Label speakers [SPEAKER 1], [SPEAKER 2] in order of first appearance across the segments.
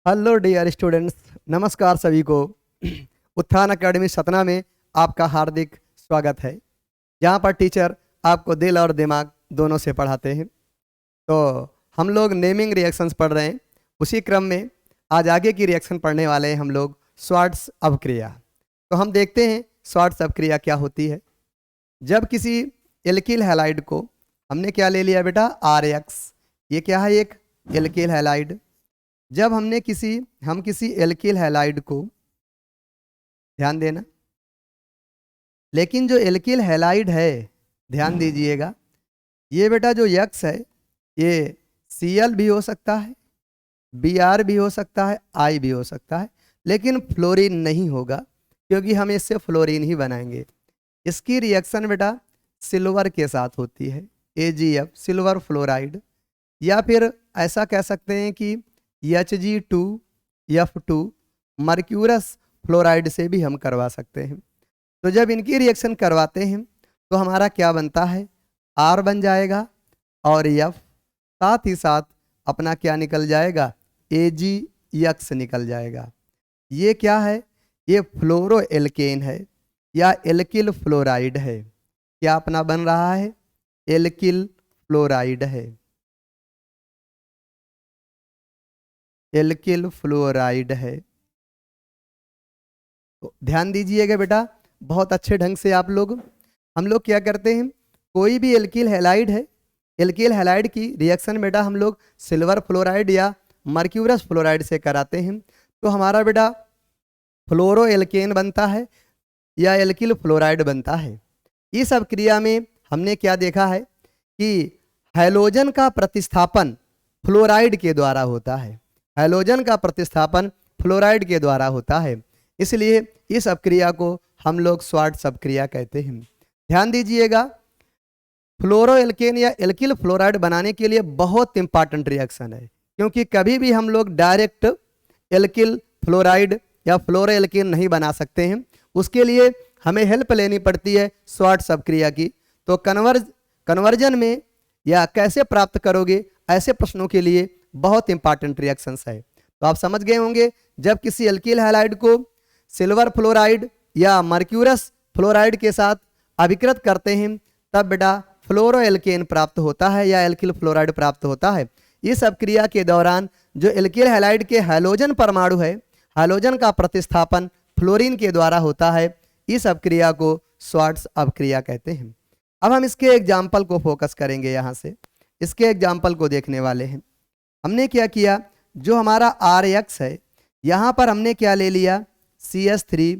[SPEAKER 1] Hello dear students, नमस्कार सभी को। उत्थान अकेडमी सतना में आपका हार्दिक स्वागत है। यहाँ पर टीचर आपको दिल और दिमाग दोनों से पढ़ाते हैं। तो हम लोग नेमिंग रिएक्शंस पढ़ रहे हैं। उसी क्रम में आज आगे की रिएक्शन पढ़ने वाले हैं हम लोग स्वार्ट्स अपक्रिया। तो हम देखते हैं स्वार्ट्स अपक्रिया क्या होती है। जब किसी एल्किल हैलाइड को हमने क्या ले लिया बेटा, RX। ये क्या है, एक एल्किल हैलाइड। जब हम किसी एल्किल हैलाइड को, ध्यान देना, लेकिन जो एल्किल हैलाइड है, ध्यान दीजिएगा, ये बेटा जो यक्स है ये Cl भी हो सकता है, Br भी हो सकता है, I भी हो सकता है, लेकिन फ्लोरीन नहीं होगा क्योंकि हम इससे फ्लोरीन ही बनाएंगे। इसकी रिएक्शन बेटा सिल्वर के साथ होती है, AgF सिल्वर फ्लोराइड, या फिर ऐसा कह सकते हैं कि Hg2F2 मर्क्यूरस फ्लोराइड से भी हम करवा सकते हैं। तो जब इनकी रिएक्शन करवाते हैं तो हमारा क्या बनता है, R बन जाएगा और F, साथ ही साथ अपना क्या निकल जाएगा, AgX निकल जाएगा। ये क्या है, ये फ्लोरो एल्केन है या एल्किल फ्लोराइड है। क्या अपना बन रहा है, एल्किल फ्लोराइड है, एल्किल फ्लोराइड है। तो ध्यान दीजिएगा बेटा, बहुत अच्छे ढंग से हम लोग क्या करते हैं, कोई भी एल्किल हैलाइड है, एल्किल हैलाइड की रिएक्शन बेटा हम लोग सिल्वर फ्लोराइड या मर्क्यूरस फ्लोराइड से कराते हैं। तो हमारा बेटा फ्लोरो एल्केन बनता है या एल्किल फ्लोराइड बनता है। इस अपक्रिया में हमने क्या देखा है कि हैलोजन का प्रतिस्थापन फ्लोराइड के द्वारा होता है। हैलोजन का प्रतिस्थापन फ्लोराइड के द्वारा होता है, इसलिए इस अपक्रिया को हम लोग स्वार्ट्स अपक्रिया कहते हैं। ध्यान दीजिएगा, फ्लोरो एल्केन या एल्किल फ्लोराइड बनाने के लिए बहुत इंपॉर्टेंट रिएक्शन है, क्योंकि कभी भी हम लोग डायरेक्ट एल्किल फ्लोराइड या फ्लोरो एल्केन नहीं बना सकते हैं। उसके लिए हमें हेल्प लेनी पड़ती है स्वार्ट्स अपक्रिया की। तो कन्वर्जन में या कैसे प्राप्त करोगे, ऐसे प्रश्नों के लिए बहुत इंपॉर्टेंट रिएक्शंस है। तो आप समझ गए होंगे, जब किसी एल्किल हैलाइड को सिल्वर फ्लोराइड या मर्क्यूरस फ्लोराइड के साथ अभिकृत करते हैं तब बेटा फ्लोरो एल्केन प्राप्त होता है या एल्किल फ्लोराइड प्राप्त होता है। इस अपक्रिया के दौरान जो एल्किल हैलाइड के हैलोजन परमाणु है, हैलोजन का प्रतिस्थापन फ्लोरीन के द्वारा होता है। इस अपक्रिया को स्वार्ट्स अपक्रिया कहते हैं। अब हम इसके एग्जाम्पल को फोकस करेंगे, यहाँ से इसके एग्जाम्पल को देखने वाले हैं। हमने क्या किया, जो हमारा RX है यहाँ पर हमने क्या ले लिया, CH3,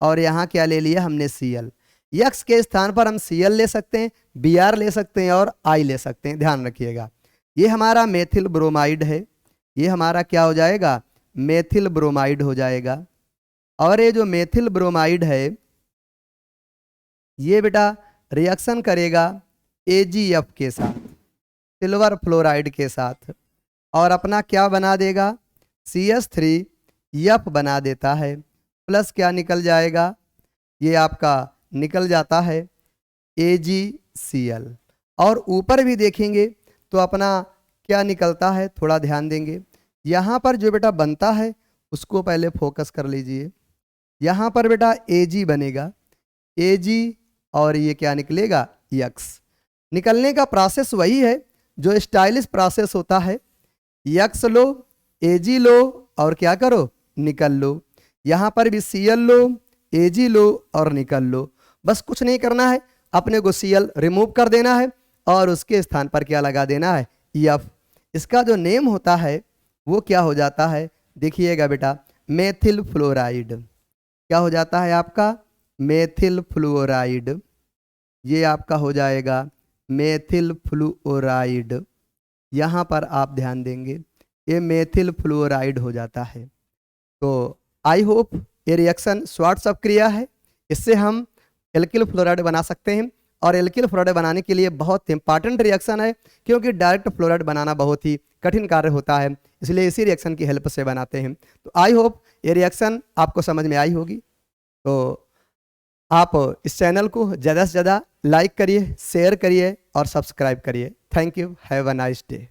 [SPEAKER 1] और यहाँ क्या ले लिया हमने Cl। X के स्थान पर हम Cl ले सकते हैं, Br ले सकते हैं और I ले सकते हैं। ध्यान रखिएगा, ये हमारा मेथिल ब्रोमाइड है, ये हमारा क्या हो जाएगा, मेथिल ब्रोमाइड हो जाएगा। और ये जो मेथिल ब्रोमाइड है ये बेटा रिएक्शन करेगा AgF के साथ, सिल्वर फ्लोराइड के साथ, और अपना क्या बना देगा, CH3F बना देता है, प्लस क्या निकल जाएगा, ये आपका निकल जाता है AgCl। और ऊपर भी देखेंगे तो अपना क्या निकलता है, थोड़ा ध्यान देंगे। यहाँ पर जो बेटा बनता है उसको पहले फोकस कर लीजिए। यहाँ पर बेटा Ag बनेगा, Ag, और ये क्या निकलेगा, X। निकलने का प्रोसेस वही है जो स्टाइलिश प्रोसेस होता है, X लो, Ag लो और क्या करो, निकल लो। यहाँ पर भी Cl लो, Ag लो और निकल लो। बस कुछ नहीं करना है, अपने को Cl रिमूव कर देना है और उसके स्थान पर क्या लगा देना है, F। इसका जो नेम होता है वो क्या हो जाता है, देखिएगा बेटा, मेथिल फ्लोराइड। क्या हो जाता है आपका, मेथिल फ्लोराइड। ये आपका हो जाएगा मेथिल फ्लोराइड। यहाँ पर आप ध्यान देंगे, ये मेथिल फ्लोराइड हो जाता है। तो आई होप ये रिएक्शन स्वार्ट्स अपक्रिया है, इससे हम एल्किल फ्लोराइड बना सकते हैं। और एल्किल फ्लोराइड बनाने के लिए बहुत इंपॉर्टेंट रिएक्शन है, क्योंकि डायरेक्ट फ्लोराइड बनाना बहुत ही कठिन कार्य होता है, इसलिए इसी रिएक्शन की हेल्प से बनाते हैं। तो आई होप ये रिएक्शन आपको समझ में आई होगी। तो आप इस चैनल को ज़्यादा से ज़्यादा लाइक करिए, शेयर करिए और सब्सक्राइब करिए। Thank you, have a nice day.